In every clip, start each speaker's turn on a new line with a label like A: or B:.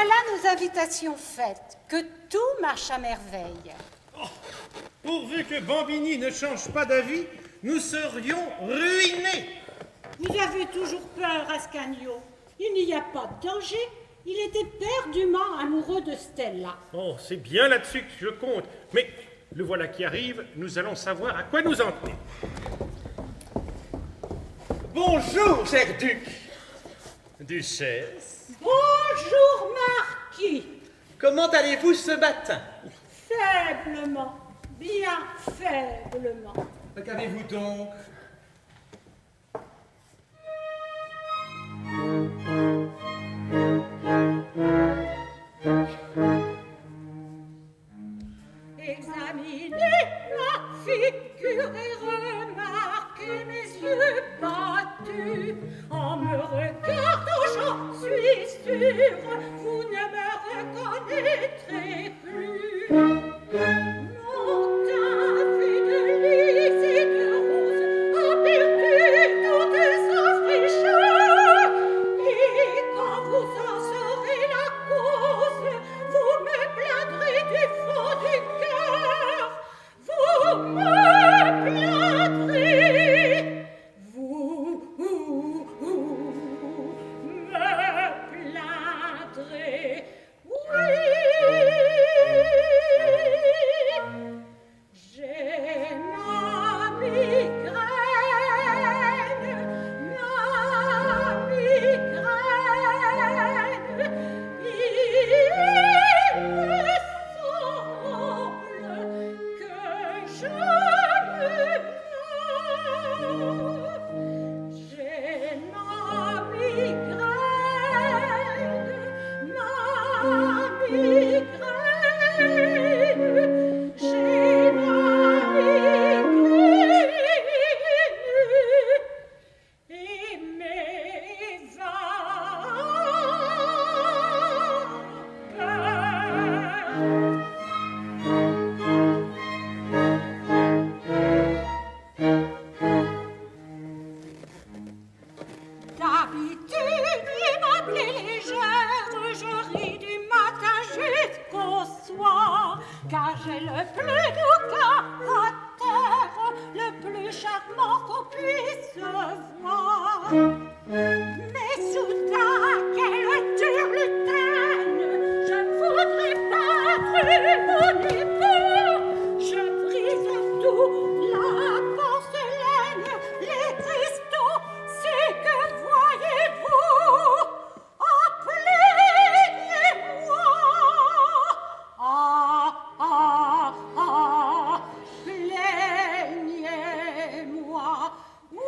A: voilà nos invitations faites, que tout marche à merveille.
B: Oh, pourvu que Bambini ne change pas d'avis, nous serions ruinés.
C: Vous avez toujours peur, Ascanio. Il n'y a pas de danger. Il est éperdument amoureux de Stella.
B: Oh, c'est bien là-dessus que je compte. Mais le voilà qui arrive, nous allons savoir à quoi nous en tenir.
D: Bonjour, cher duc.
B: Duchesse.
C: Bonjour, marquis.
D: Comment allez-vous ce matin?
C: Faiblement, bien faiblement.
D: Qu'avez-vous donc?
C: Examinez ma figure et remarquez mes yeux battus. En me regardant, j'en suis sûre, vous ne me reconnaîtrez plus. Mon teint fait de lys et de rose a perdu toute sa fraîcheur. Et quand vous en saurez la cause, vous me plaindrez du fond du cœur. Vous me plaindrez. Vous me plaindrez. Oui. J'ai ma migraine, ma migraine. Il me semble que je me meurs. J'ai ma migraine, ma migraine. J'ai ma migraine et mes D'habitude, l'aimable et légère, je ris du matin jusqu'au soir, car j'ai le plus doux caractère, le plus charmant qu'on puisse voir. Mais soudain, quelle turlutaine, je voudrais battre mon épaule, je brise tout, la porcelaine, les cristaux, c'est que voyez-vous, plaignez-moi, plaignez-moi, oui,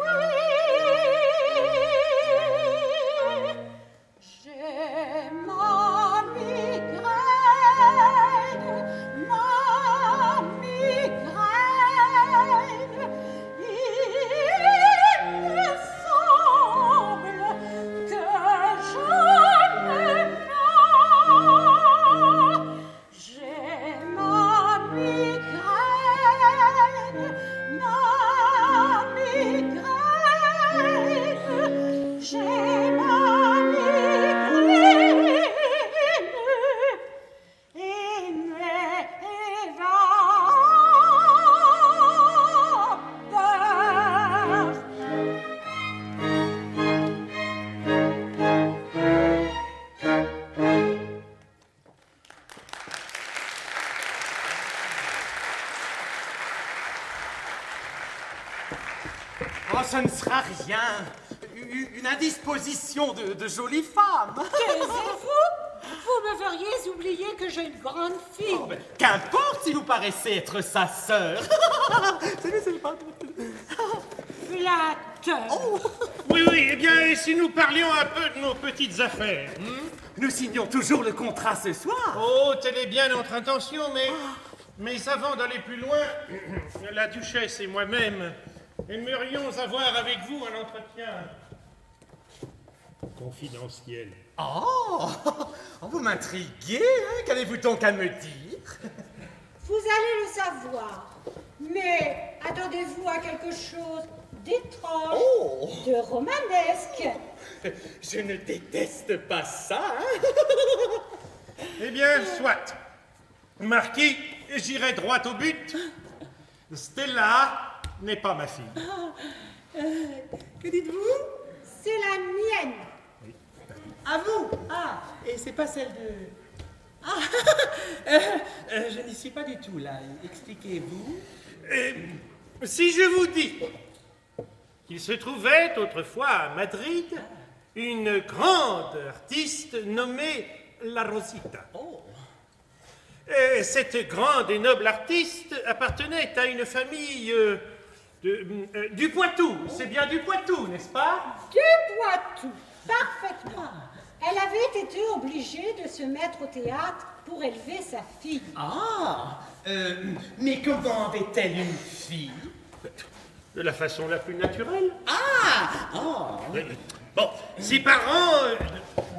C: j'ai ma migraine, ma migraine. Il me semble que je me meurs. J'ai ma migraine, ma migraine. J'ai ma migraine et mes vapeurs.
D: Oh, ce ne sera rien. Une indisposition de jolie femme.
C: Taisez-vous, vous me feriez oublier que j'ai une grande fille.
D: Oh, ben, qu'importe si vous paraissez être sa sœur. C'est pas...
C: Flatteur.
D: Oh,
B: Oui, oui, eh bien, et si nous parlions un peu de nos petites affaires?
D: nous signons toujours le contrat ce soir.
B: Oh, telle est bien notre intention, mais avant d'aller plus loin, la duchesse et moi-même aimerions avoir avec vous un entretien confidentiel.
D: Oh, vous m'intriguez, hein? Qu'avez-vous donc à me dire?
C: Vous allez le savoir. Mais attendez-vous à quelque chose d'étrange,
D: Oh.
C: de romanesque.
D: Je ne déteste pas ça, hein?
B: Eh bien, soit. Marquis, j'irai droit au but. Stella n'est pas ma fille.
E: Que dites-vous?
C: C'est la mienne.
E: À vous? Ah, et c'est pas celle de... Ah, je n'y suis pas du tout là. Expliquez-vous.
B: Si je vous dis qu'il se trouvait autrefois à Madrid une grande artiste nommée La Rosita. Cette grande et noble artiste appartenait à une famille du Poitou. C'est bien du Poitou, n'est-ce pas?
C: Du Poitou, parfaitement. Elle avait été obligée de se mettre au théâtre pour élever sa fille.
E: Ah, mais comment avait-elle une fille?
B: De la façon la plus naturelle.
E: Ah, oh.
B: Bon, ses parents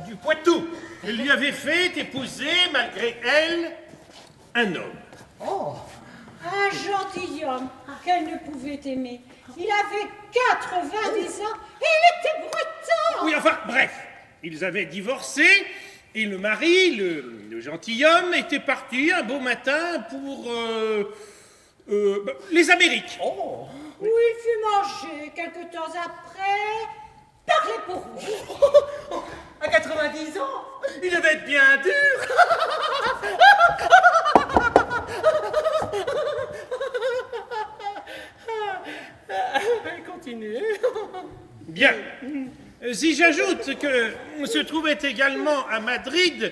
B: du Poitou lui avaient fait épouser, malgré elle, un homme.
E: Oh.
C: Un gentilhomme qu'elle ne pouvait aimer. Il avait 90 ans et il était breton.
B: Oui, enfin, bref, ils avaient divorcé et le mari, le gentilhomme, était parti un beau matin pour les Amériques.
E: Oh.
C: Où il fut mangé quelque temps après par les peaux-rouges.
E: À 90 ans, il devait être bien dur. Continuez.
B: Bien. Si j'ajoute que se trouvait également à Madrid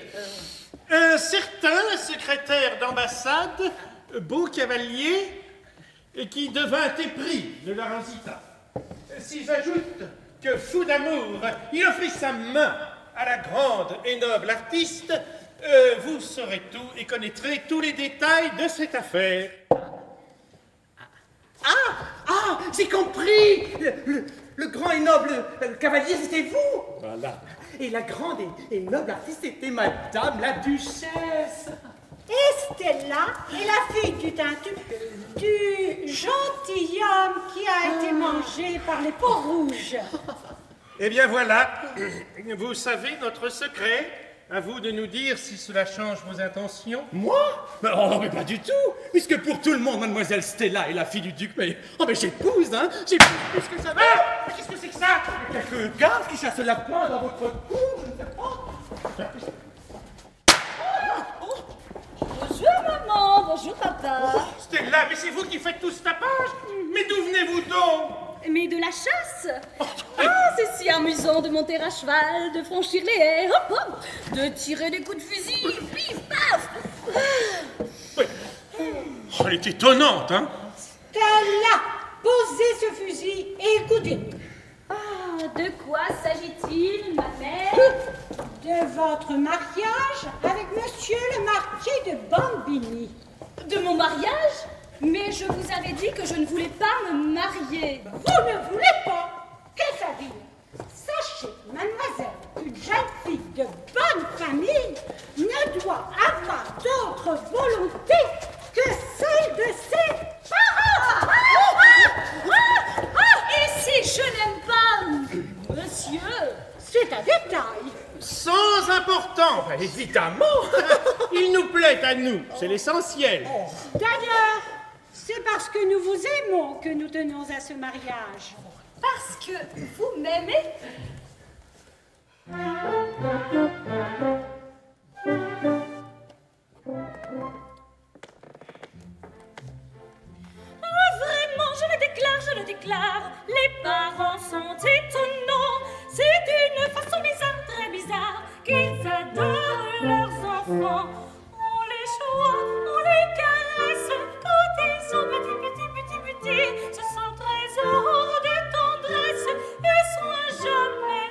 B: un certain secrétaire d'ambassade, beau cavalier, qui devint épris de la Rosita. Si j'ajoute que, fou d'amour, il offrit sa main à la grande et noble artiste, vous saurez tout et connaîtrez tous les détails de cette affaire.
E: Ah, j'ai compris. Le grand et noble cavalier, c'était vous.
B: Voilà.
E: Et la grande et noble artiste était Madame la Duchesse.
C: Et Stella est la fille du gentilhomme qui a été mangé par les peaux-rouges.
B: Eh bien voilà, vous savez notre secret. À vous de nous dire si cela change vos intentions.
E: Moi? Oh, mais pas du tout. Puisque pour tout le monde, mademoiselle Stella est la fille du duc. Mais j'épouse, hein. J'épouse plus que ça.
B: Ah! Mais qu'est-ce que c'est que ça?
E: Quelques gardes qui chassent le lapin dans votre cour, je ne sais pas.
F: Bonjour maman, bonjour papa.
B: Stella, mais c'est vous qui faites tout ce tapage? Mais d'où venez-vous donc?
F: Mais de la chasse. Ah, c'est si amusant de monter à cheval, de franchir les haies, hop hop, de tirer des coups de fusil, pif paf.
B: Oui. Oh, elle est étonnante, hein?
C: Stella, posez ce fusil et écoutez.
F: Ah, de quoi s'agit-il, ma mère?
C: De votre mariage avec monsieur le marquis de Bambini.
F: De mon mariage? Mais je vous avais dit que je ne voulais pas me marier.
C: Vous ne voulez pas? Qu'est-ce à dire? Sachez, mademoiselle, qu'une jeune fille de bonne famille ne doit avoir d'autre volonté que celle de ses parents.
F: Et si je n'aime pas monsieur?
C: C'est un détail.
B: Sans important.
E: Évidemment.
B: Il nous plaît à nous, c'est l'essentiel.
C: D'ailleurs, c'est parce que nous vous aimons que nous tenons à ce mariage.
F: Parce que vous m'aimez? Vraiment, je le déclare, les parents sont étonnants. C'est d'une façon bizarre, très bizarre, qu'ils adorent leurs enfants. On les choix, on les caresse, quand ils sont petits, ce sont trésors de tendresse et soins jamais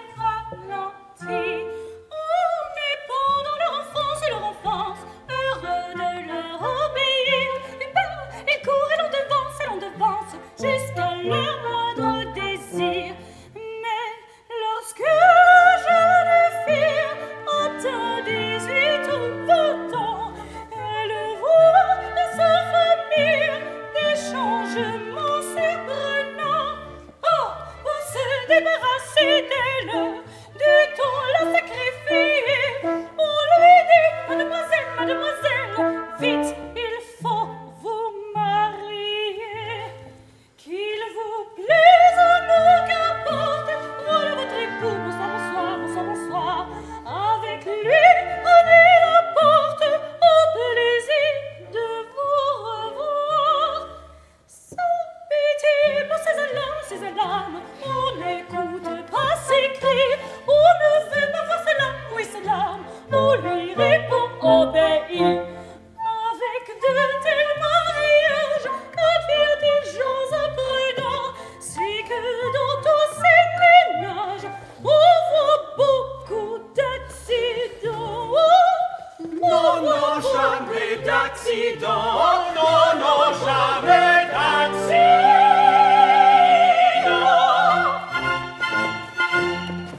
D: d'accident. Non, non, jamais d'accident.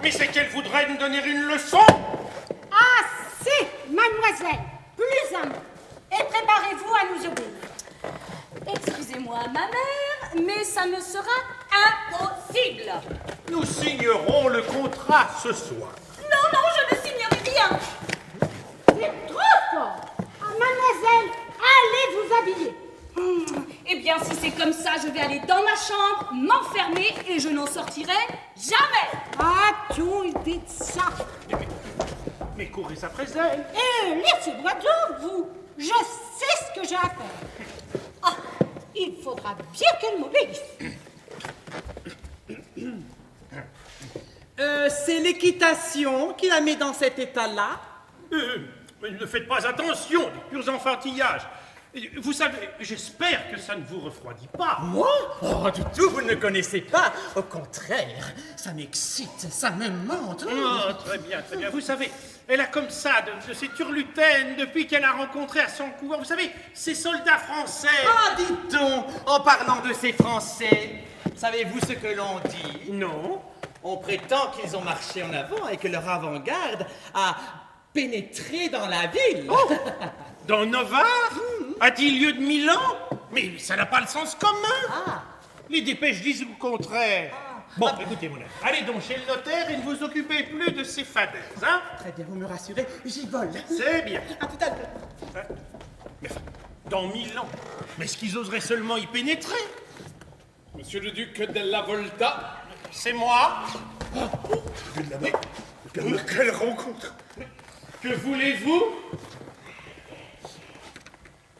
B: Mais c'est qu'elle voudrait nous donner une leçon.
C: Assez, mademoiselle. Plus un mot. Et préparez-vous à nous obéir.
F: Excusez-moi, ma mère, mais ça me sera impossible.
B: Nous signerons le contrat ce soir.
F: Non, non, je ne signerai rien.
C: C'est trop fort. Ah, mademoiselle, allez vous habiller.
F: Eh bien, si c'est comme ça, je vais aller dans ma chambre, m'enfermer et je n'en sortirai jamais.
C: A-t-on dit ça?
B: Mais courez après elle.
C: Laissez-moi donc, vous. Je sais ce que j'ai à faire. Ah, il faudra bien qu'elle m'obéisse.
E: C'est l'équitation qui la met dans cet état-là.
B: Mais ne faites pas attention, des purs enfantillages. Vous savez, j'espère que ça ne vous refroidit pas.
D: Moi? Oh, du tout, vous ne le connaissez pas. Au contraire, ça m'excite, ça me monte.
B: Oh, très bien, très bien. Vous savez, elle a comme ça de ces turlutaines depuis qu'elle a rencontré à son couvent, vous savez, ces soldats français.
D: Ah, dites donc, en parlant de ces Français, savez-vous ce que l'on dit?
B: Non.
D: On prétend qu'ils ont marché en avant et que leur avant-garde a pénétré dans la ville.
B: Oh, dans Novare, à 10 lieues de Milan. Mais ça n'a pas le sens commun. Les dépêches disent le contraire. Bon, écoutez, mon ami, allez donc chez le notaire et ne vous occupez plus de ces fadaises, hein?
E: Très bien, vous me rassurez, j'y vole.
B: C'est bien.
E: À tout à l'heure.
B: Mais enfin, dans Milan, mais est-ce qu'ils oseraient seulement y pénétrer?
G: Monsieur le duc della Volta.
B: C'est moi.
G: Mais quelle rencontre!
B: Que voulez-vous?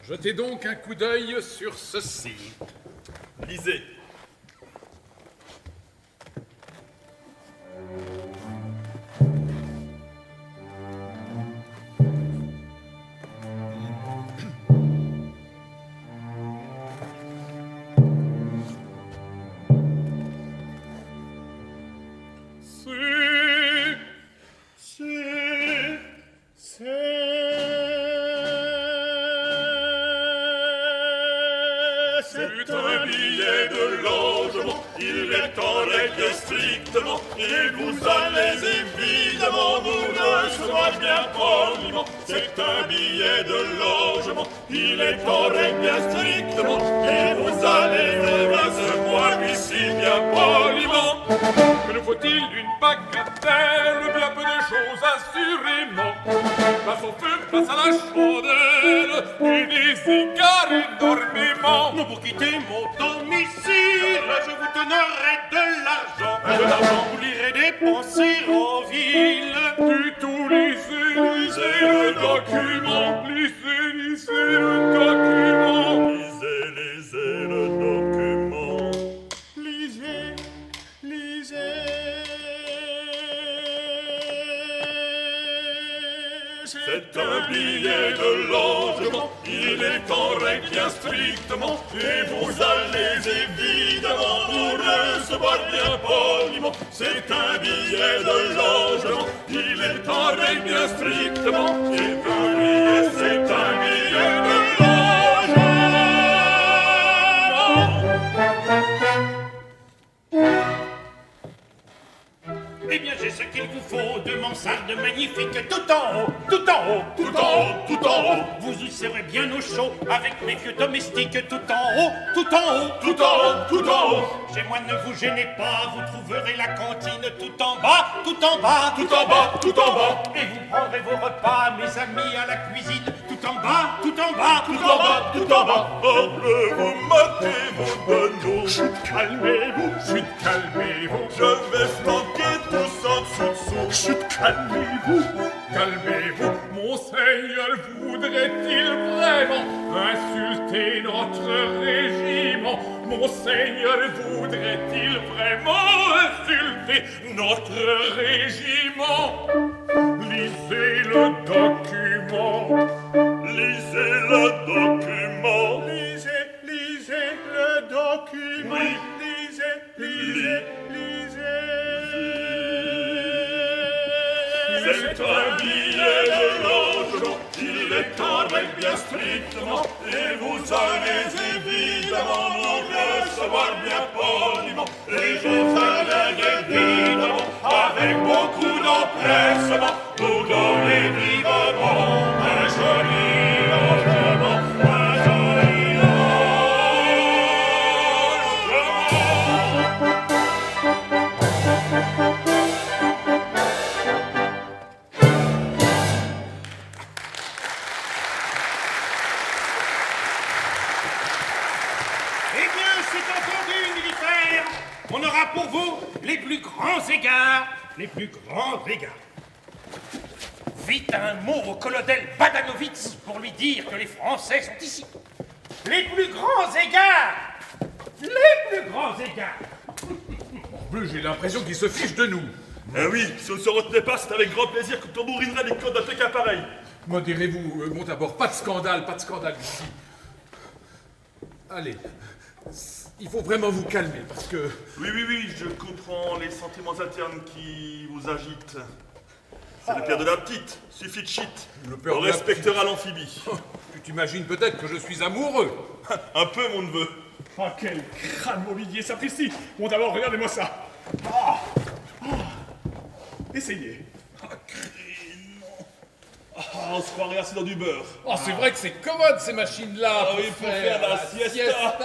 G: Jetez donc un coup d'œil sur ceci. Lisez.
H: C'est un billet de logement, il est en règle strictement, et vous allez évidemment nous recevoir bien poliment. C'est un billet de logement, il est en règle strictement, et vous allez nous recevoir ici bien poliment.
G: Que nous faut-il une bagatelle? Bien peu de choses assurément. Place au feu, place à la chandelle, et des cigares énormément.
B: Non, pour quitter mon domicile, je vous donnerai de l'argent. Vous l'irez dépenser en ville.
G: Du tout, lisez le document. Lisez le document.
H: Lisez le document.
B: Lisez.
H: C'est un billet de logement, il est en règle bien strictement, et vous allez évidemment nous recevoir bien poliment. C'est un billet de logement, il est en règle bien strictement, c'est un billet de logement.
B: Eh bien, j'ai ce qu'il vous faut, deux mansardes magnifiques, tout en haut, tout en haut, tout en haut, tout en haut. Vous y serez bien au chaud, avec mes vieux domestiques, tout en haut, tout en haut, tout en haut, tout en haut. Chez moi, ne vous gênez pas, vous trouverez la cantine tout en bas, tout en bas, tout en bas, tout en bas. Et vous prendrez vos repas, mes amis, à la cuisine, tout en bas, tout en bas, tout en bas, tout en bas.
H: Vous matez vos genoux.
G: Chut, calmez-vous,
H: Je vais flanquer tout en dessous.
G: chut, calmez-vous, calmez-vous. Monseigneur voudrait-il vraiment insulter notre régiment? Monseigneur voudrait-il vraiment insulter notre régiment? Lisez le document.
H: Lisez le document.
B: Lisez le document.
H: Oui.
B: Lisez.
H: C'est un billet de logement. logement, il est en règle bien strictement, et vous allez évidemment nous recevoir bien poliment, et je vous allez évidemment, avec beaucoup d'empressement, nous donner vivement un joli logement, un joli logement.
B: Eh bien, c'est entendu, militaire. On aura pour vous les plus grands égards, les plus grands égards. Vite un mot au colonel Badanovitz pour lui dire que les Français sont ici. Les plus grands égards. Les plus grands égards.
G: En plus, j'ai l'impression qu'il se fiche de nous.
H: Eh oui, si on ne se retenait pas, c'est avec grand plaisir que on bourrinerait les codes d'un cas pareil.
G: Modérez-vous, mon d'abord, pas de scandale ici. Allez, il faut vraiment vous calmer, parce que...
H: Oui, je comprends les sentiments internes qui vous agitent. C'est le père de la petite, suffit de shit.
G: Le père
H: on
G: de la
H: respectera l'amphibie.
G: Tu t'imagines peut-être que je suis amoureux.
H: Un peu, mon neveu.
I: Oh, quel crâne mobilier, sapristi! Bon, d'abord, regardez-moi ça. Essayez.
H: On se croirait assis dans du beurre.
G: Oh, c'est vrai que c'est commode, ces machines-là.
H: Oui, pour faire la siesta.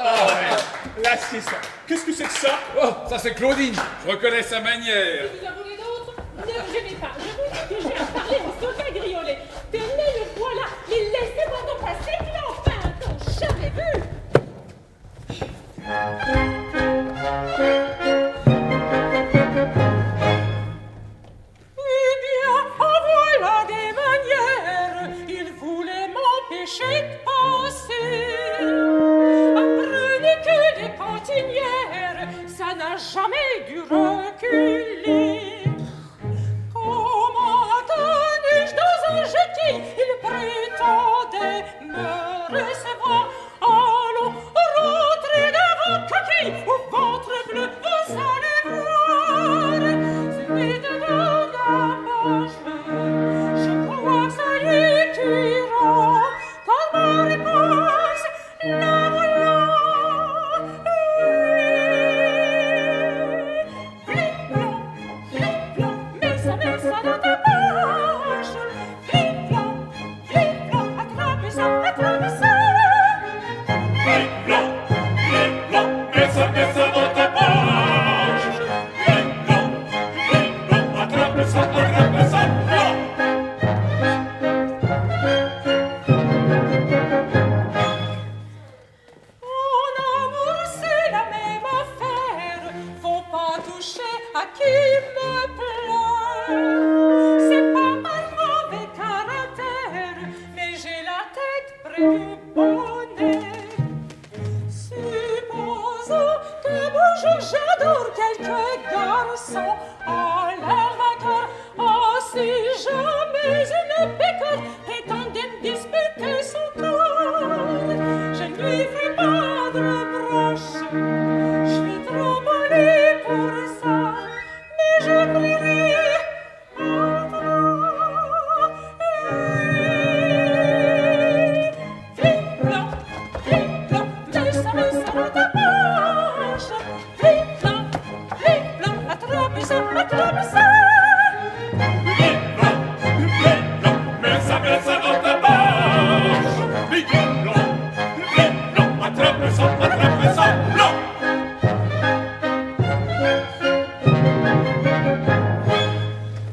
I: Là, c'est ça. Qu'est-ce que c'est que ça?
G: Oh, ça c'est Claudine. Je reconnais sa manière.
F: Vous en voulez d'autres? Ne vous gênez pas. Je vous dis que j'ai à parler au soldat griolé. Tenez le voilà. Et laissez-moi donc passer, puis enfin, quand jamais vu. Eh bien, voilà des manières. Il voulait m'empêcher de passer. Apprenez que des cantinières, ça n'a jamais dû reculer. Comment attendu-je dans un jetis? Il prétendait me recevoir. Allons, rentrez dans vos coquilles, au ventre bleu, vous allez voir. C'est dedans la poche, je crois que ça y tuera. Par ma réponse, la voilà. Flip-flop, mets ça dans ta poche. Flip-flop, attrape ça, attrape ça.
H: Flip-flop, mets ça dans ta poche. Flip-flop, attrape ça, flop.
F: En amour, c'est la même affaire. Faut pas toucher à qui me plaît. C'est pas un mauvais caractère, mais j'ai la tête près du bonnet. Supposons que bonjour, j'adore quelques garçons. À l'air vainqueur, si jamais une pécore prétendait me disputer son corps, je ne lui ferai pas de reproche. Je suis trop polie pour ça, mais je prierai encore. Flip-flop, mets ça dans ta poche. Flip-flop, attrape ça, attrape ça.
H: Mets ça dans ta poche. Flip-flop, attrape ça, flop.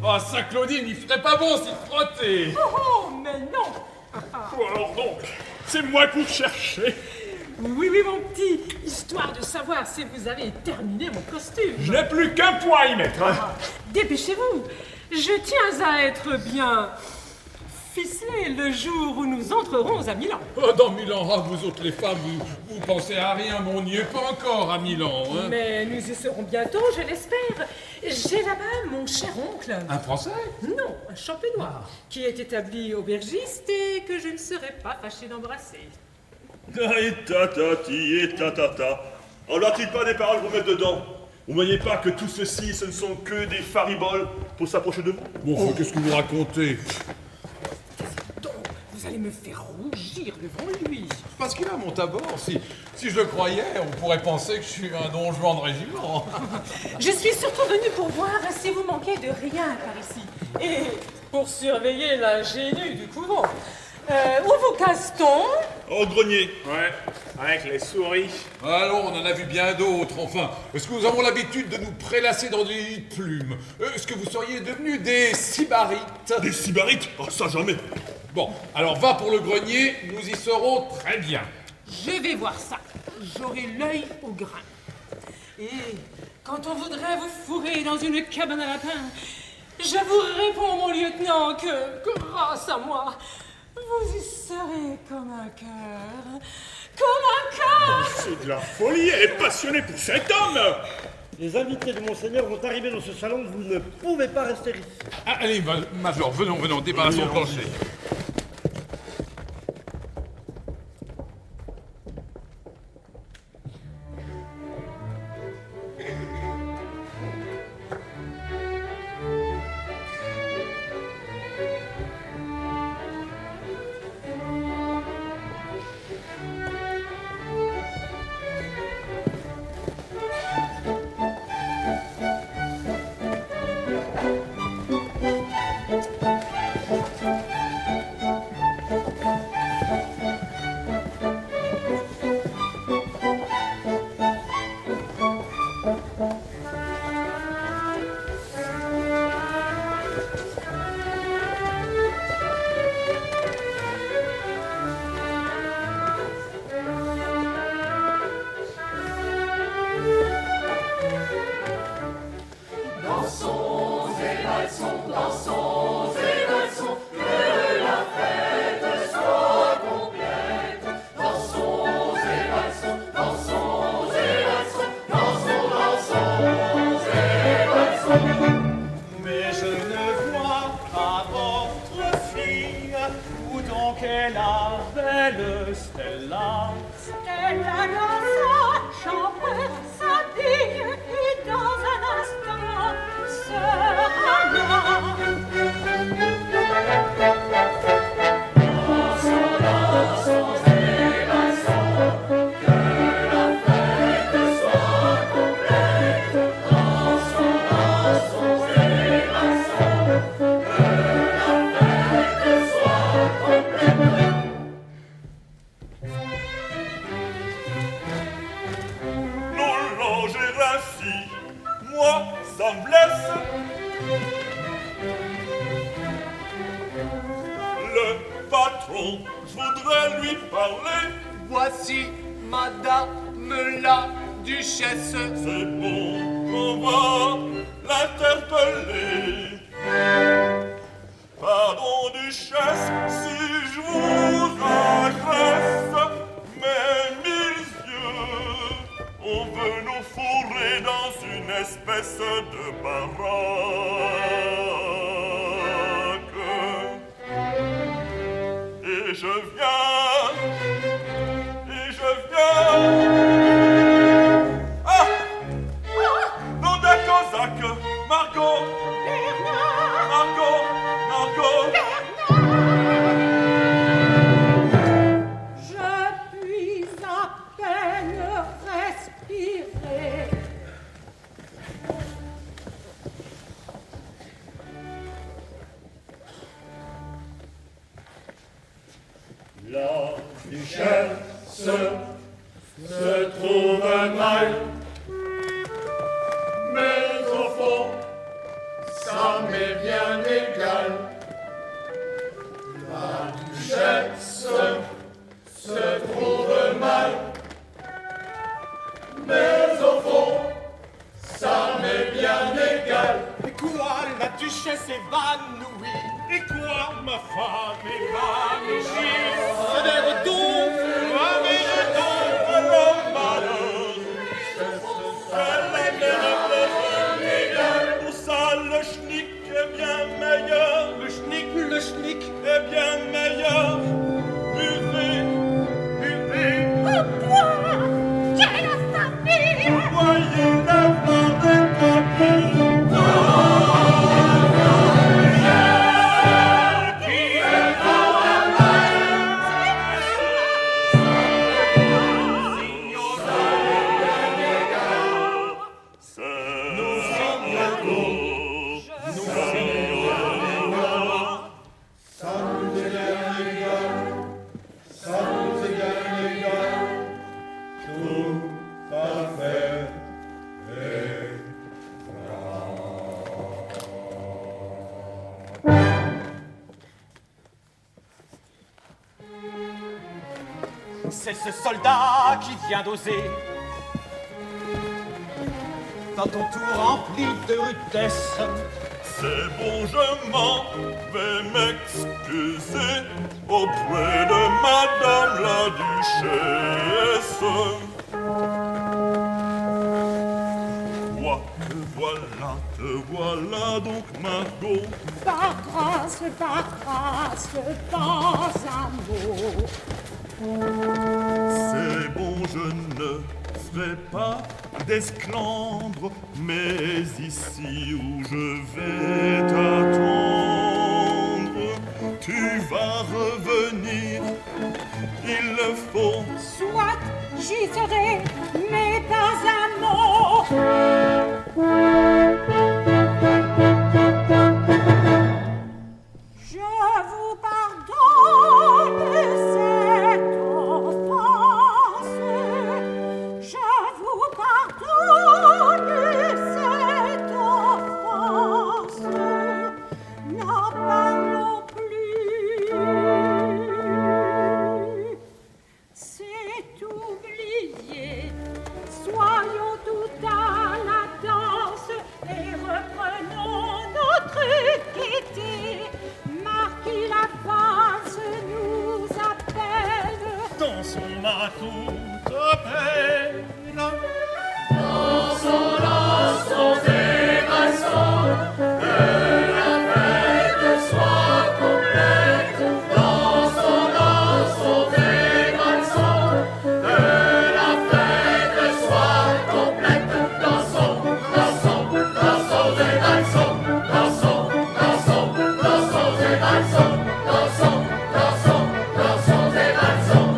G: Oh, ça Claudine, il ferait pas bon s'y frotter.
F: Oh, mais non.
I: Alors donc, c'est moi pour chercher.
J: Oui, mon petit, histoire de savoir si vous avez terminé mon costume.
I: Je n'ai plus qu'un point à y mettre.
J: Dépêchez-vous, je tiens à être bien ficelé le jour où nous entrerons à Milan.
G: Oh, dans Milan, ah, vous autres les femmes, vous pensez à rien, mais on n'y est pas encore à Milan. Hein.
J: Mais nous y serons bientôt, je l'espère. J'ai là-bas mon cher oncle.
G: Un Français?
J: Non, un champenois, qui est établi aubergiste et que je ne serais pas fâché d'embrasser.
H: Et tatati et tatata. En a-t-il pas des paroles pour mettre dedans? Vous ne voyez pas que tout ceci, ce ne sont que des fariboles pour s'approcher de vous?
G: Bon, qu'est-ce que vous racontez?
J: allez me faire rougir devant lui.
K: Parce qu'il a mon tabord. Si je le croyais, on pourrait penser que je suis un don Juan de régiment.
J: Je suis surtout venue pour voir si vous manquez de rien par ici. Et pour surveiller l'ingénu du couvent. Où vous casse-t-on?
H: Au grenier.
G: Ouais, avec les souris.
K: Allons, on en a vu bien d'autres, enfin. Est-ce que nous avons l'habitude de nous prélasser dans des nids de plumes? Est-ce que vous seriez devenus des sybarites?
H: Des sybarites? Oh, ça jamais.
K: Bon, alors va pour le grenier, nous y serons très bien.
J: Je vais voir ça. J'aurai l'œil au grain. Et quand on voudrait vous fourrer dans une cabane à lapin, je vous réponds, mon lieutenant, que grâce à moi, vous y serez comme un cœur. Comme un cœur!
H: C'est de la folie, elle est passionnée pour cet homme!
L: Les invités de Monseigneur vont arriver dans ce salon, vous ne pouvez pas rester ici.
K: Allez, Major, venons, débarrassons le plancher.
D: c'est ce soldat qui vient d'oser, dans ton tour rempli de rudesse.
H: C'est bon, je m'en vais m'excuser auprès de Madame la Duchesse. Toi, te voilà donc, Margot.
C: Par grâce, pas un mot.
H: C'est bon, je ne ferai pas d'esclandre, mais ici où je vais t'attendre, tu vas revenir, il le faut.
C: Soit j'y serai, mais pas un mot. Je vous pardonne cette offense. Je vous pardonne cette offense. N'en parlons plus. C'est oublié. Soyons tout à la danse et reprenons notre gaieté. Marquis la valse nous appelle.
B: Dansons à toute peine.
H: Dansons, dansons et valsons, que la fête soit complète. Dansons, dansons et valsons, que la fête soit complète. Dansons, dansons, dansons et valsons, dansons, dansons, dansons et valsons, dansons, dansons, dansons et valsons.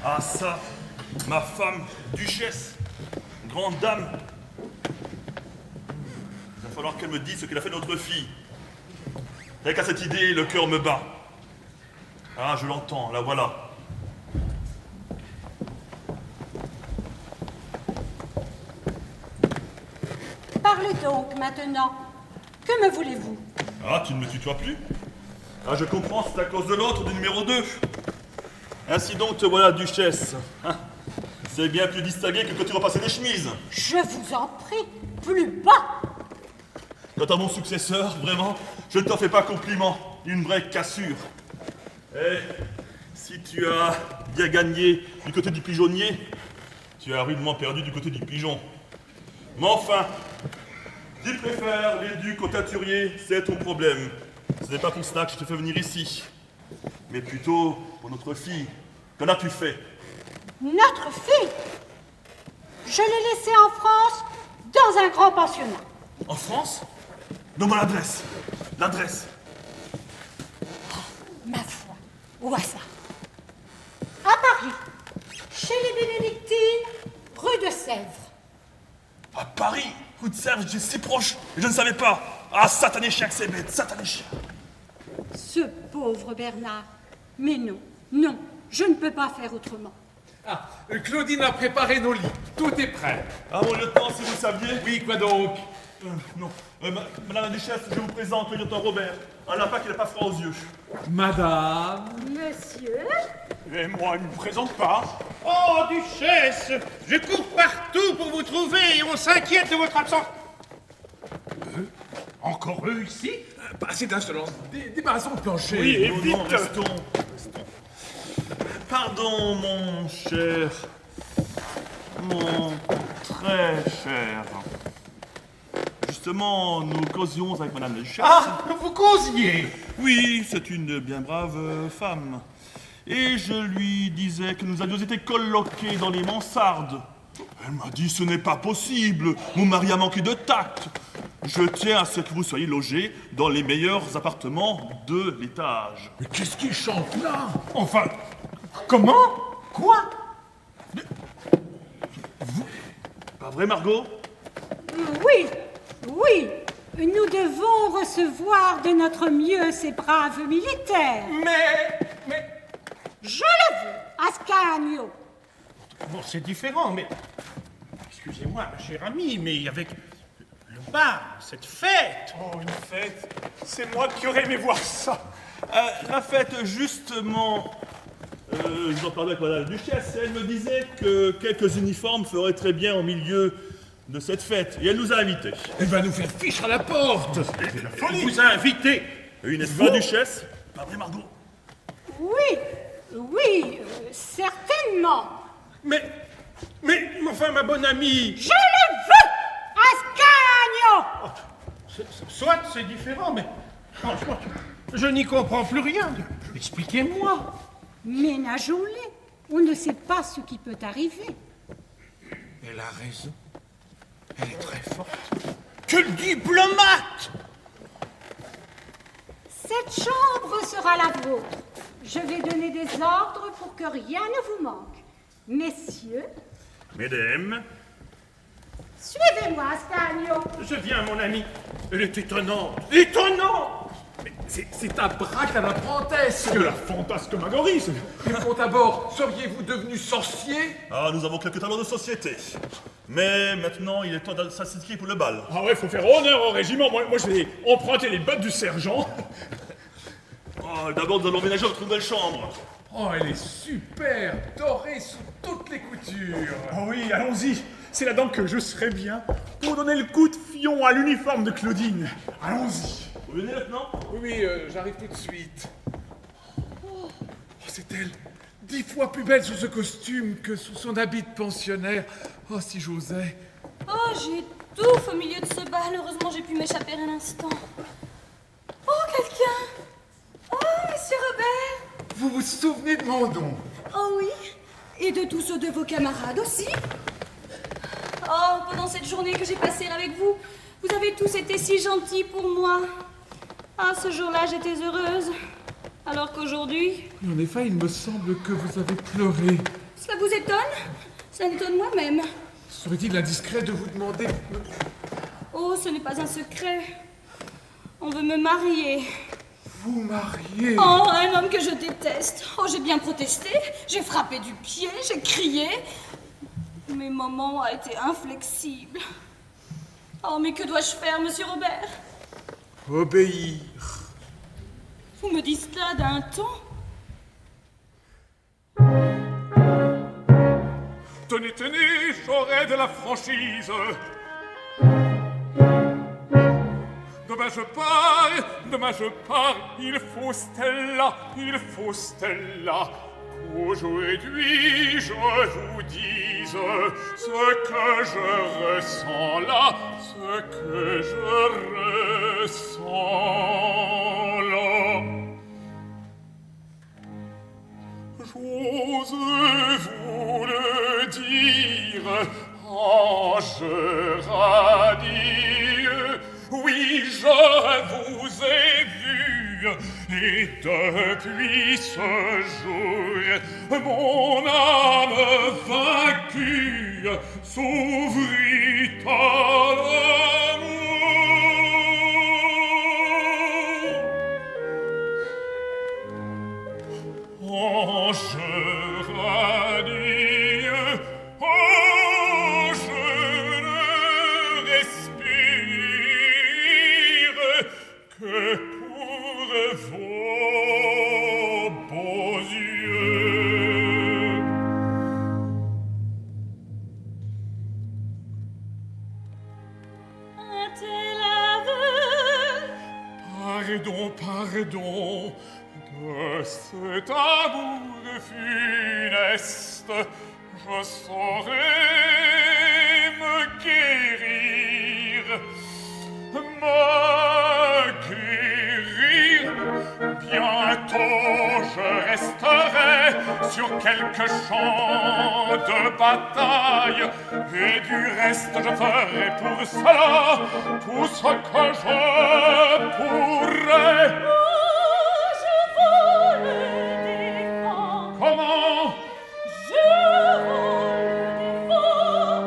H: Ah ça, ma femme, duchesse, grande dame. Il va falloir qu'elle me dise ce qu'elle a fait de notre fille. Rien qu'à cette idée, le cœur me bat. Ah, je l'entends, la voilà.
A: Parlez donc maintenant. Que me voulez-vous?
H: Ah, tu ne me tutoies plus? Ah, je comprends, c'est à cause de l'autre, du numéro 2. Ainsi donc, te voilà, duchesse. Hein, c'est bien plus distingué que quand tu repassais des chemises.
A: Je vous en prie, plus bas.
H: Quant à mon successeur, vraiment, je ne t'en fais pas compliment. Une vraie cassure. Eh, si tu as bien gagné du côté du pigeonnier, tu as rudement perdu du côté du pigeon. Mais enfin, tu préfères les ducs aux teinturiers, c'est ton problème. Ce n'est pas pour cela que je te fais venir ici, mais plutôt pour notre fille. Qu'en as-tu fait?
A: Notre fille? Je l'ai laissée en France dans un grand pensionnat.
H: En France? Donne-moi l'adresse. L'adresse.
A: Ma foi, où ça? À Paris, chez les Bénédictines, rue de Sèvres.
H: À Paris? Rue de Sèvres, j'étais si proche, et je ne savais pas. Ah, satané chien que c'est bête, satané chien.
A: Ce pauvre Bernard. Mais non, non, je ne peux pas faire autrement.
K: Ah, Claudine a préparé nos lits. Tout est prêt.
H: Ah, mon lieutenant, si vous saviez.
K: Oui, quoi donc?
H: Non. Madame la duchesse, je vous présente le lieutenant Robert. Un lapin qui n'a pas froid aux yeux.
K: Madame?
C: Monsieur?
I: Et moi, il ne me présente pas.
B: Oh, duchesse, je cours partout pour vous trouver et on s'inquiète de votre absence.
I: Encore eux ici?
K: Pas assez d'insolence. Débarrassons le plancher.
I: Oui, et
H: Non,
I: vite.
H: non, restons. Pardon, mon cher. Mon très cher. Justement, nous causions avec madame la duchesse.
I: Ah, vous causiez?
H: Oui, c'est une bien brave femme. Et je lui disais que nous avions été colloqués dans les mansardes. Elle m'a dit, ce n'est pas possible, mon mari a manqué de tact. Je tiens à ce que vous soyez logés dans les meilleurs appartements de l'étage.
I: Mais qu'est-ce qu'il chante là? Enfin, comment? Quoi?
H: Pas vrai, Margot?
C: Oui, oui, nous devons recevoir de notre mieux ces braves militaires.
B: Mais...
C: Je le veux, Ascanio.
B: Bon, c'est différent, mais... Excusez-moi, ma chère amie, mais avec le bal, cette fête...
I: Oh, une fête. C'est moi qui aurais aimé voir ça.
H: La fête, justement... je dois parler avec madame la duchesse, elle me disait que quelques uniformes feraient très bien au milieu de cette fête, et elle nous a invités.
K: Elle va nous faire fiche à la porte.
H: C'est la folie.
B: Elle vous a invité.
H: Oui, n'est-ce pas, duchesse? Pas vrai, Margot?
C: Oui, oui, certainement.
B: Mais enfin, ma bonne amie...
C: Je le veux, Ascanio.
B: Soit c'est différent, mais franchement, je n'y comprends plus rien. Expliquez-moi.
C: Ménageons-les. On ne sait pas ce qui peut arriver.
B: Elle a raison. Elle est très forte. Quel diplomate!
C: Cette chambre sera la vôtre. Je vais donner des ordres pour que rien ne vous manque. Messieurs,
H: Mesdames,
C: suivez-moi, Ascanio.
B: Je viens, mon ami. Elle est étonnante. Étonnante!
K: C'est un braque à la prentesse.
I: Que la fantasmagorie.
K: Répond d'abord, seriez-vous devenu sorcier?
H: ah, nous avons quelques talents de société. Mais maintenant, il est temps de s'inscrire pour le bal.
I: Ah ouais, faut faire honneur au régiment. Moi je vais emprunter les bottes du sergent.
H: Oh, d'abord, nous allons ménager notre nouvelle chambre.
K: Oh, elle est super, dorée sous toutes les coutures.
I: Oh oui, allons-y. C'est là-dedans que je serais bien pour donner le coup de fion à l'uniforme de Claudine. Allons-y.
H: Vous venez maintenant?
K: Oui, j'arrive tout de suite. Oh, c'est elle. 10 fois plus belle sous ce costume que sous son habit de pensionnaire. Oh, si j'osais.
F: Oh, j'étouffe au milieu de ce bal. Heureusement, j'ai pu m'échapper un instant. Oh, quelqu'un! Oh, monsieur Robert!
K: Vous vous souvenez de mon nom?
F: Oh oui, et de tous ceux de vos camarades aussi. Oh, pendant cette journée que j'ai passée avec vous, vous avez tous été si gentils pour moi. Ah, ce jour-là, j'étais heureuse. Alors qu'aujourd'hui...
K: En effet, il me semble que vous avez pleuré.
F: Cela vous étonne? Ça m'étonne moi-même.
K: Serait-il indiscret de vous demander...
F: Oh, ce n'est pas un secret. On veut me marier.
K: Vous marier?
F: Oh, un homme que je déteste. Oh, j'ai bien protesté, j'ai frappé du pied, j'ai crié. Mais maman a été inflexible. Oh, mais que dois-je faire, monsieur Robert?
K: Obéir.
F: Vous me dites cela d'un ton?
G: Tenez, tenez, j'aurai de la franchise. Demain je pars, il faut Stella. Qu'aujourd'hui je vous dise ce que je ressens là, ce que je ressens là. J'ose vous le dire, ange radieux, oui, je vous ai vu, et depuis ce jour, mon âme vaincue s'ouvrit à l'amour. Ange radieux, oh, je ne respire que pour vos beaux yeux.
F: Un tel aveu.
G: Pardon, de cet amour funeste, je saurais me guérir. Bientôt je resterai sur quelques champs de bataille, et du reste je ferai pour cela tout ce que je pourrai.
F: Oh, je vous le défends.
G: Comment?
F: Je vous le défends.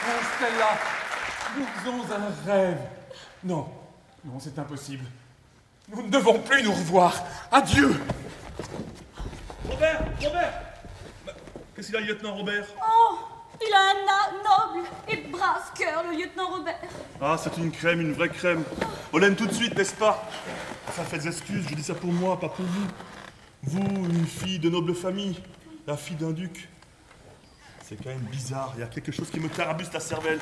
K: Oh, Stella, nous faisons un rêve. Non, non, c'est impossible. Nous ne devons plus nous revoir. Adieu.
H: Robert! Qu'est-ce qu'il a, le lieutenant Robert?
F: Oh, il a un noble et brave cœur, le lieutenant Robert.
H: Ah, c'est une crème, une vraie crème. On l'aime tout de suite, n'est-ce pas? Enfin, faites excuse, je dis ça pour moi, pas pour vous. Vous, une fille de noble famille, la fille d'un duc. C'est quand même bizarre, il y a quelque chose qui me tarabuste la cervelle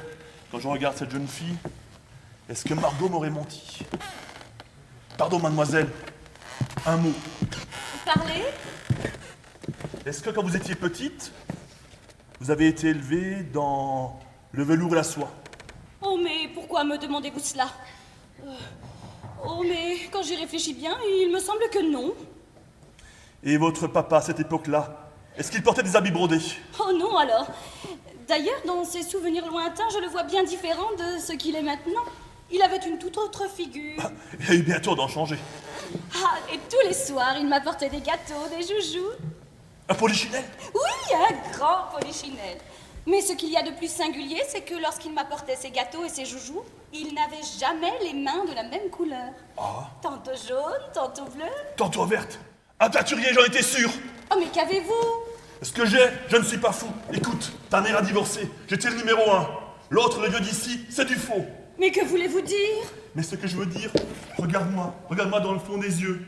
H: quand je regarde cette jeune fille. Est-ce que Margot m'aurait menti? Pardon, mademoiselle, un mot.
F: Parlez?
H: Est-ce que quand vous étiez petite, vous avez été élevée dans le velours et la soie?
F: Oh, mais pourquoi me demandez-vous cela? Oh, mais quand j'y réfléchis bien, il me semble que non.
H: Et votre papa, à cette époque-là, est-ce qu'il portait des habits brodés?
F: Oh non, alors. D'ailleurs, dans ses souvenirs lointains, je le vois bien différent de ce qu'il est maintenant. Il avait une toute autre figure.
H: Il a eu bientôt d'en changer.
F: Ah, et tous les soirs, il m'apportait des gâteaux, des joujoux.
H: Un polichinelle?
F: Oui, un grand polichinelle. Mais ce qu'il y a de plus singulier, c'est que lorsqu'il m'apportait ses gâteaux et ses joujoux, il n'avait jamais les mains de la même couleur.
H: Ah.
F: Tantôt jaune, tantôt bleu.
H: Tantôt verte. Un teinturier, j'en étais sûr.
F: Oh, mais qu'avez-vous?
H: Ce que j'ai, je ne suis pas fou. Écoute, ta mère a divorcé. J'étais le numéro 1. L'autre, le vieux d'ici, c'est du faux.
F: Mais que voulez-vous dire?
H: Mais ce que je veux dire, regarde-moi dans le fond des yeux.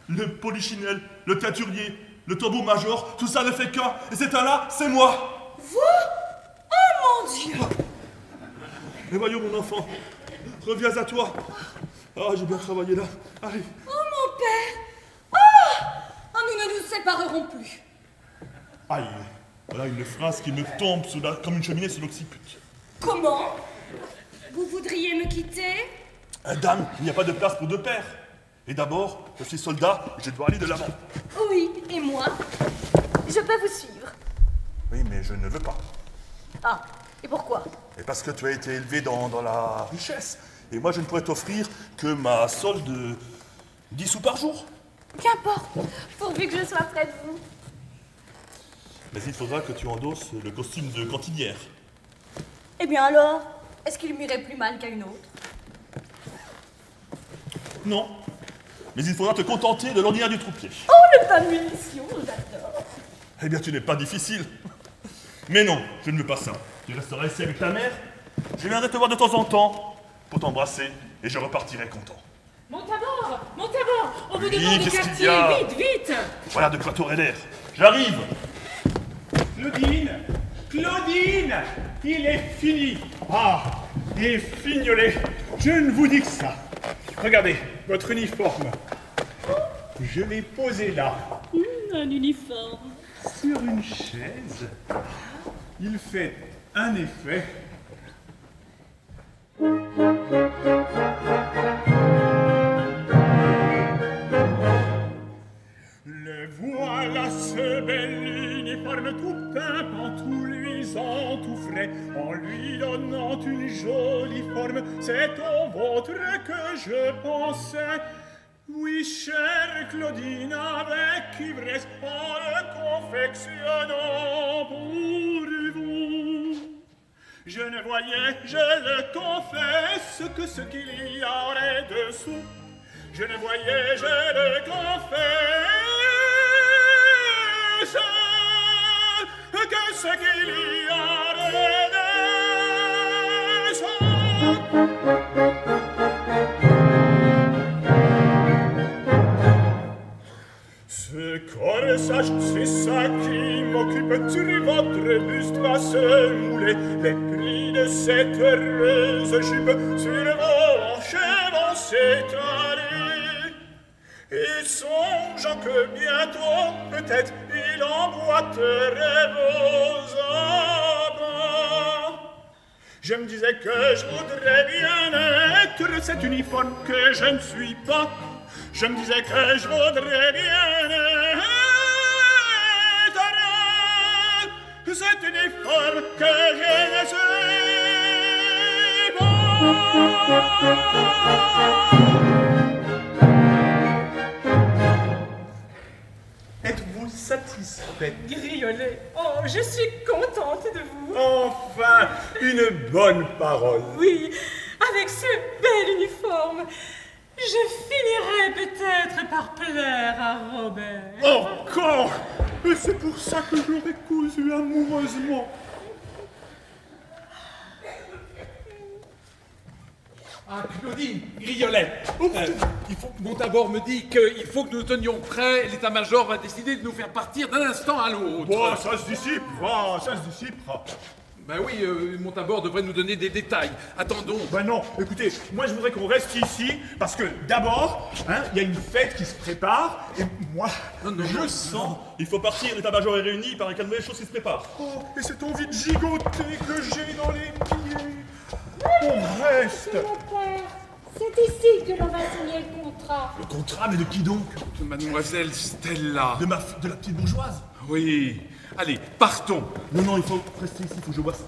H: Le polichinelle, le teinturier, le tambour-major, tout ça ne fait qu'un. Et cet un-là, c'est moi.
F: Vous? Oh mon Dieu!
H: Mais voyons, mon enfant, reviens à toi. Ah, j'ai bien travaillé là. Allez.
F: Oh mon père! Oh, nous ne nous séparerons plus.
H: Aïe, voilà une phrase qui me tombe comme une cheminée sur l'occiput.
F: Comment? Vous voudriez me quitter?
H: Dame, il n'y a pas de place pour deux pères. Et d'abord, je suis soldat et je dois aller de l'avant.
F: Oui, et moi? Je peux vous suivre.
H: Oui, mais je ne veux pas.
F: Ah, et pourquoi?
H: Et parce que tu as été élevé dans la richesse. Et moi, je ne pourrais t'offrir que ma solde de 10 sous par jour.
F: Qu'importe, pourvu que je sois près de vous.
H: Mais il faudra que tu endosses le costume de cantinière.
F: Eh bien alors, est-ce qu'il m'irait plus mal qu'à une autre?
H: Non. Mais il faudra te contenter de l'ordinaire du troupier.
F: Oh, le pain de munition, j'adore.
H: Eh bien, tu n'es pas difficile. Mais non, je ne veux pas ça. Tu resteras ici avec ta mère. Je viendrai te voir de temps en temps pour t'embrasser et je repartirai content.
J: Montabord, on vous
H: Oui,
J: demande le
H: qu'est-ce qu'il y
J: quartier,
H: a?
J: vite!
H: Voilà de quoi t'aurais l'air. J'arrive.
I: Claudine, il est fini. Ah, et Fignolet, je ne vous dis que ça. Regardez, votre uniforme. Je l'ai posé là.
F: Un uniforme.
I: Sur une chaise. Il fait un effet. Le voilà, ce bel uniforme tout peint, en tout luisant, tout frais, en lui donnant une jolie forme. C'est au vôtre que je pensais. Oui, chère Claudine, avec ivresse, en le confectionnant pour vous. Je ne voyais, je le confesse, que ce qu'il y aurait dessous. Je ne voyais, je le confesse, que ce qu'il y aurait dessous. Ce corsage, c'est ça qui m'occupe. Sur votre buste va se mouler les plis de cette heureuse jupe. Sur vos hanches vont s'étaler. Et songeant que bientôt, peut-être, il emboîterait vos abats. Je me disais que je voudrais bien être cet uniforme que je ne suis pas. Je me disais que je voudrais bien être cet uniforme que je ne suis pas. Êtes-vous satisfaite.
J: Griolet, oh, je suis contente de vous.
H: Enfin, une bonne parole.
J: Oui, avec ce bel uniforme, je finirai peut-être par plaire à Robert.
I: Encore! Et c'est pour ça que je l'aurais cousu amoureusement.
K: Ah, Claudine, Griolet, Montabor me dit qu'il faut que nous tenions prêt. L'état-major va décider de nous faire partir d'un instant à l'autre.
H: Bon, ça se dissipera, ça se dissipera.
K: Ben oui, Montabor devrait nous donner des détails. Attendons.
H: Ben non, écoutez, moi je voudrais qu'on reste ici, parce que d'abord, il y a une fête qui se prépare, et moi, je sens... Il faut partir, l'état-major est réuni, il paraît calmer les choses qui se préparent.
I: Oh, et cette envie de gigoter que j'ai dans les pieds. On reste.
C: Mon père, c'est ici que l'on va signer le contrat.
H: Le contrat, mais de qui donc?
K: De Mademoiselle Stella.
H: De la petite bourgeoise?
K: Oui. Allez, partons.
H: Non, il faut rester ici, il faut que je vois ça.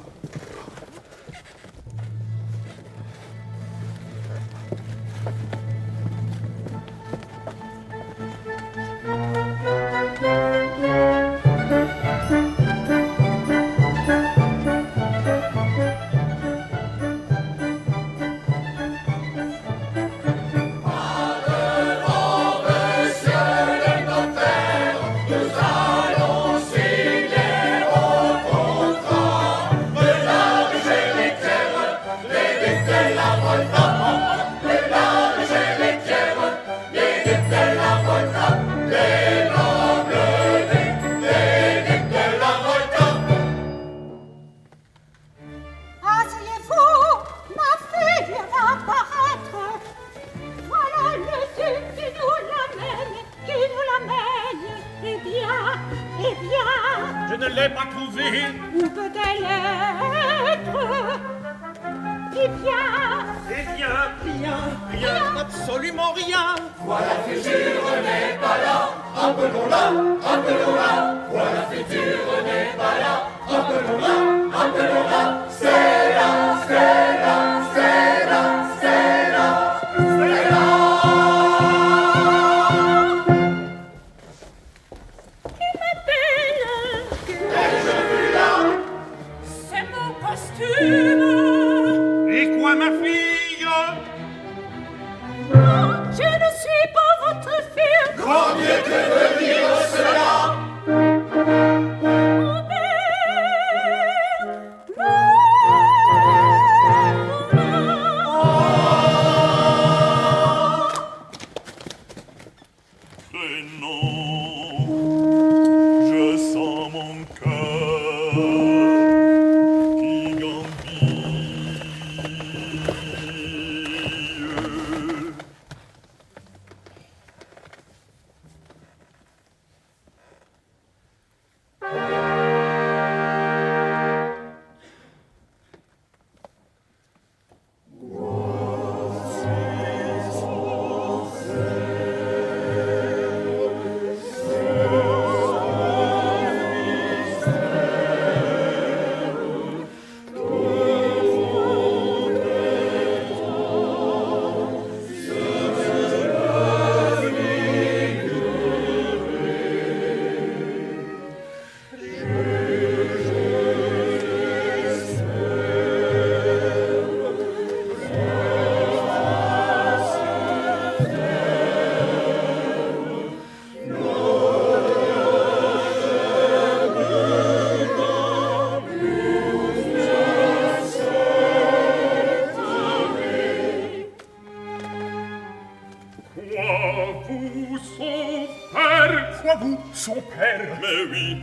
I: Son père.
H: Mais oui,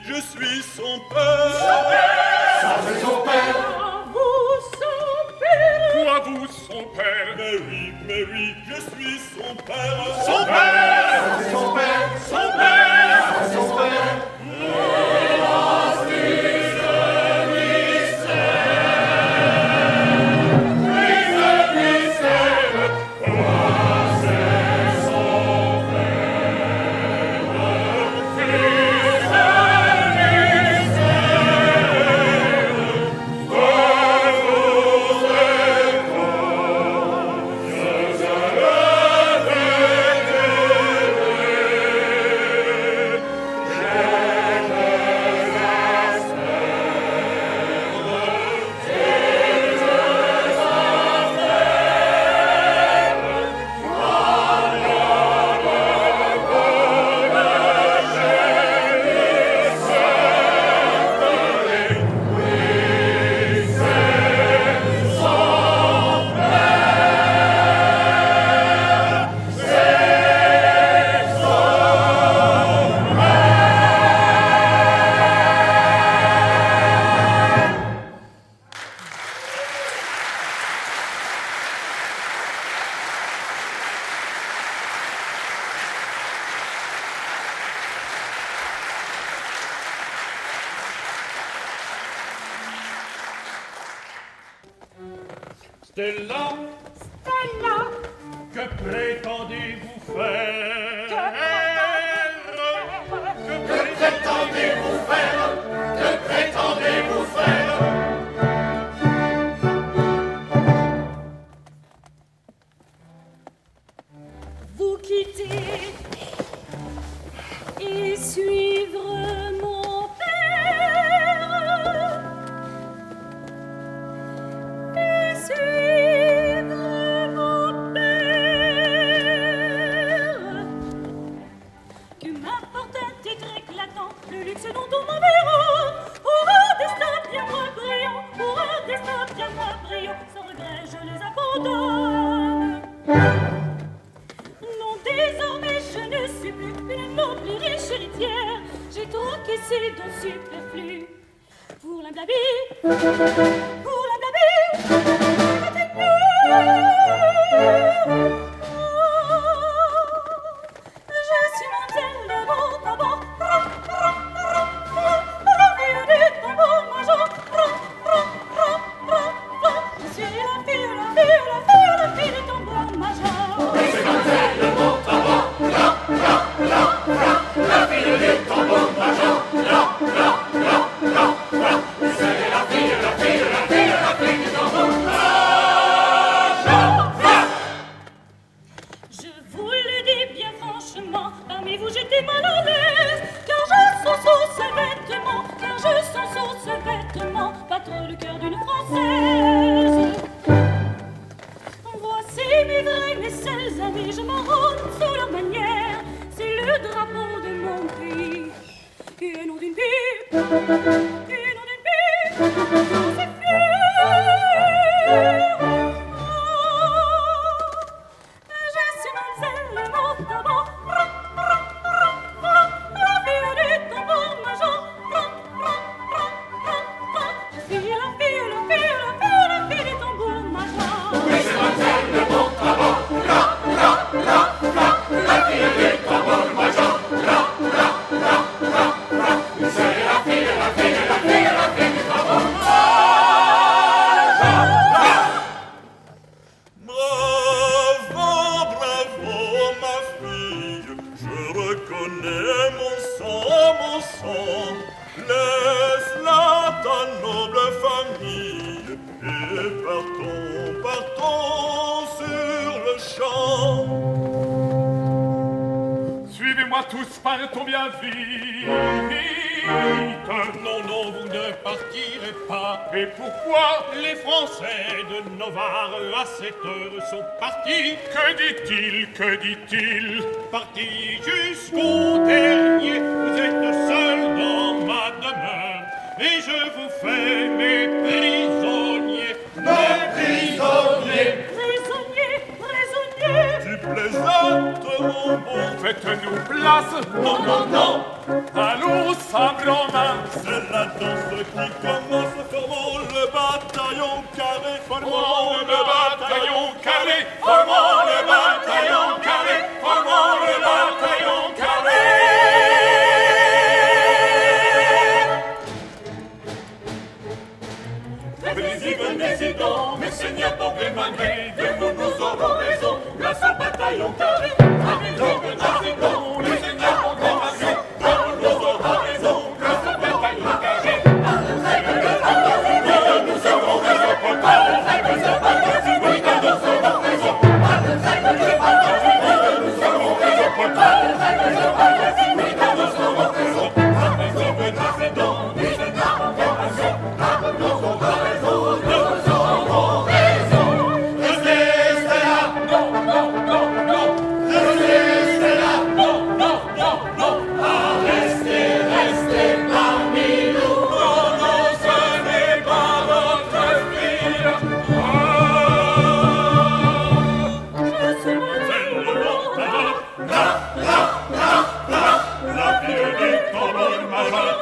H: je suis son père.
I: Son père.
H: Ça c'est son père.
G: Quoi vous, son père?
H: Mais oui, je suis son père.
I: Son père. Ça c'est son père. Son père. Ça c'est son père.
H: Stella,
C: Stella,
H: que prétendez-vous faire? Que prétendez-vous faire? Que prétendez-vous faire?
F: Vous quitter et suivre mon père, et suivre mon père. Que m'importe un titre éclatant, le luxe dont on m'enverra, pour un destin bien moins brillant, pour un destin bien moins brillant, sans regret je les abandonne. Non, désormais je ne suis plus une noble et riche héritière. J'ai troqué ces dons superflus pour la blabie, pour la blabie. Je suis mademoiselle de Montauban, la fille du tambour-major. Je suis la fille du tambour-major.
H: La fille du tambour-major, c'est la fille du tambour-major.
F: Je vous le dis bien franchement, parmi vous j'étais mal à l'aise, car je sens sous ce vêtement, pas trop le cœur d'une Française. Voici mes vrais, mes seuls amis, je m'enrôle sous leur manière, c'est le drapeau de mon pays, et nom d'une pipe, et nom d'une pipe, c'est je suis mademoiselle de Montauban, la fille du tambour-major. Je suis la fille du tambour-major.
H: Oui, c'est mademoiselle de Montauban, la fille du tambour-major. C'est la fille du tambour-major. Bravo, ma fille, je reconnais mon sang. Laisse-la ta noble famille et partons sur le champ.
G: Suivez-moi tous, partons bien vite.
H: Non, vous ne partirez pas.
G: Et pourquoi?
H: Les Français de Novare à cette heure sont partis.
G: Que dit-il?
H: Partis jusqu'au dernier. Vous êtes seuls dans ma demeure et je vous fais mes prisonniers. Mes prisonniers. Tu plaisantes, mon bon.
G: Faites-nous place.
H: Non.
G: Allons, sabre en main.
H: C'est la danse qui commence. Formons le bataillon carré. Formons le bataillon carré. Formons le bataillon carré. Formons le bataillon carré. Venez-y donc, mes seigneurs, tombez malgré. De nous aurons raison. Place au bataillon carré. Venez-y donc, les seigneurs, tombez malgré. Nous aurons raison. Place au bataillon carré. Nous aurons raison. La fille du tambour-major.